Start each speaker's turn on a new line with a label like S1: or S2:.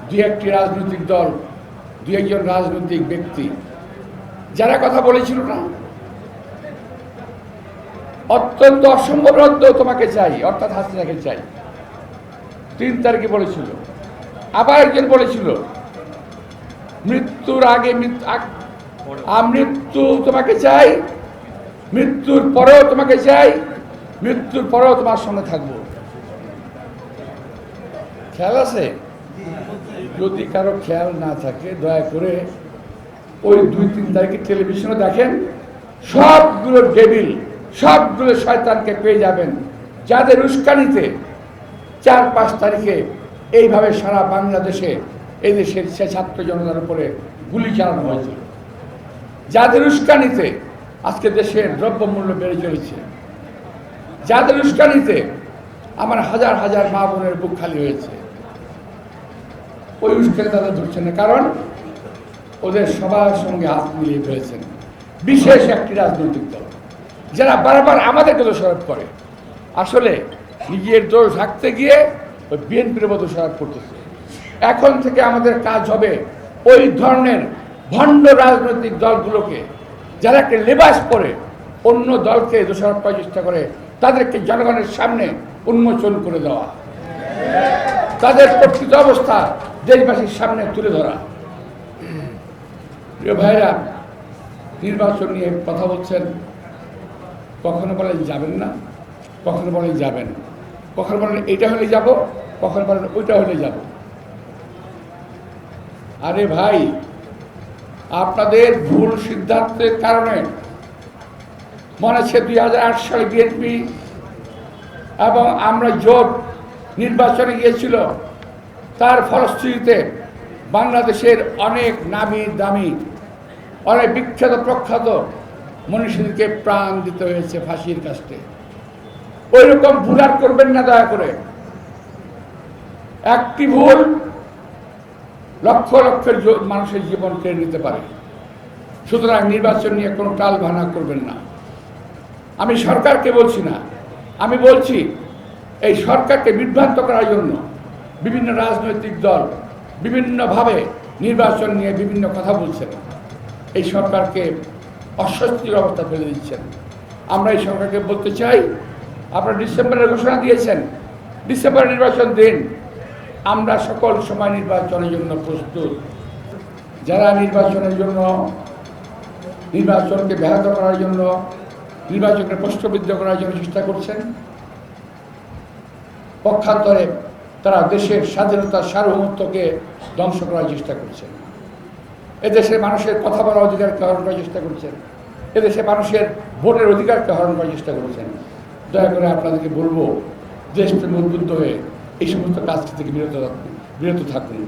S1: দুই একটি রাজনৈতিক দল, দুই একজন রাজনৈতিক ব্যক্তি যারা কথা বলেছিল না, অত্যন্ত অসম্ভব তোমাকে চাই, অর্থাৎ হাসিনাকে চাই, 3 তারিখে বলেছিল। আবার একজন বলেছিল মৃত্যুর আগে মৃত্যু তোমাকে চাই, মৃত্যুর পরেও তোমাকে চাই, মৃত্যুর পরেও তোমার সঙ্গে থাকবো। খেয়াল আছে? যদি কারো খেয়াল না থাকে দয়া করে ওই 2-3 তারিখে টেলিভিশনে দেখেন, সবগুলো ডেভিল, সবগুলো শয়তানকে পেয়ে যাবেন যাদের উস্কানিতে 4-5 তারিখে এইভাবে সারা বাংলাদেশে এই দেশের ছাত্র জনতার উপরে গুলি চালানো হয়েছিল, যাদের উস্কানিতে আজকে দেশের দ্রব্যমূল্য বেড়ে চলেছে, যাদের উস্কানিতে আমার হাজার হাজার মা বোনের বুক খালি হয়েছে। ওই উস্কানি তাদের ধরছে না, কারণ ওদের সবার সঙ্গে হাত মিলিয়ে ফেলেছেন বিশেষ একটি রাজনৈতিক দল, যারা বারবার আমাদেরকে দোষারোপ করে। আসলে নিজের দোষ ঢাকতে গিয়ে ওই বিএনপির মতো দোষারোপ করতেছে। এখন থেকে আমাদের কাজ হবে ওই ধরনের ভণ্ড রাজনৈতিক দলগুলোকে, যারা একটা লেবাস পরে অন্য দলকে দোষারোপ করার চেষ্টা করে, তাদেরকে জনগণের সামনে উন্মোচন করে দেওয়া, তাদের প্রকৃত অবস্থা দেশবাসীর সামনে তুলে ধরা। প্রিয় ভাইরা, নির্বাচন নিয়ে কথা বলছেন, কখনো বলেন যাবেন না, কখনো বলেন যাবেন, কখনো বলেন এইটা হলে যাব, কখনো বলেন ওইটা হলে যাব। আরে ভাই, আপনাদের ভুল সিদ্ধান্তের কারণে মনে হচ্ছে 2008 সালে বিএনপি এবং আমরা জোট নির্বাচনে গিয়েছিল, তার ফলশ্রুতিতে বাংলাদেশের অনেক নামি দামি, অনেক বিখ্যাত প্রখ্যাত মনীষীদেরকে প্রাণ দিতে হয়েছে ফাঁসির কাস্টে। ওই রকম ভুল আর করবেন না দয়া করে। একটি ভুল লক্ষ লক্ষের মানুষের জীবন কেড়ে নিতে পারে। সুতরাং নির্বাচন নিয়ে কোনো টাল ভানা করবেন না। আমি সরকারকে বলছি না, আমি বলছি এই সরকারকে বিভ্রান্ত করার জন্য বিভিন্ন রাজনৈতিক দল বিভিন্নভাবে নির্বাচন নিয়ে বিভিন্ন কথা বলছেন, এই সরকারকে অস্বস্তির অবস্থা ফেলে দিচ্ছেন। আমরা এই সরকারকে বলতে চাই, আপনারা ডিসেম্বরের ঘোষণা দিয়েছেন, ডিসেম্বরের নির্বাচন দিন, আমরা সকল সময় নির্বাচনের জন্য প্রস্তুত। যারা নির্বাচনের জন্য, নির্বাচনকে ব্যাহত করার জন্য, নির্বাচনকে প্রশ্নবিদ্ধ করার জন্য চেষ্টা করছেন, পক্ষান্তরে তারা দেশের স্বাধীনতার সার্বভৌমত্বকে ধ্বংস করার চেষ্টা করছেন। এদেশের মানুষের কথা বলার অধিকারকে হরণ করার চেষ্টা করছেন, এদেশের মানুষের ভোটের অধিকারকে হরণ করার চেষ্টা করছেন। দয়া করে আপনাদেরকে বলবো, দেশপ্রেমে উদ্বুদ্ধ হয়ে এই সমস্ত কাজ থেকে বিরত থাকুন।